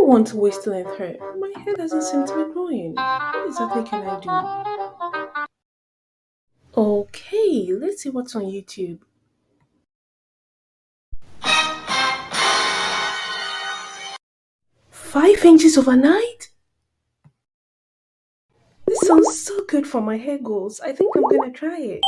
want to waste length hair. My hair doesn't seem to be growing. What exactly can I do? Okay, let's see what's on YouTube. 5 inches overnight? This sounds so good for my hair goals. I think I'm gonna try it.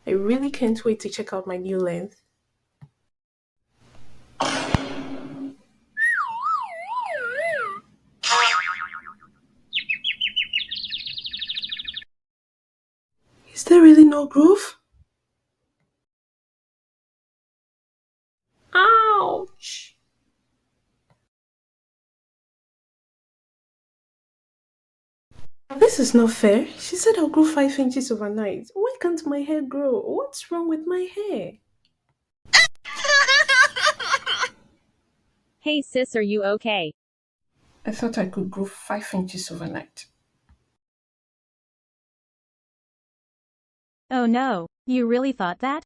I really can't wait to check out my new length. Is there really no growth? Ouch! This is not fair. She said I'll grow 5 inches overnight. Why can't my hair grow? What's wrong with my hair? Hey sis, are you okay? I thought I could grow 5 inches overnight. Oh no, you really thought that?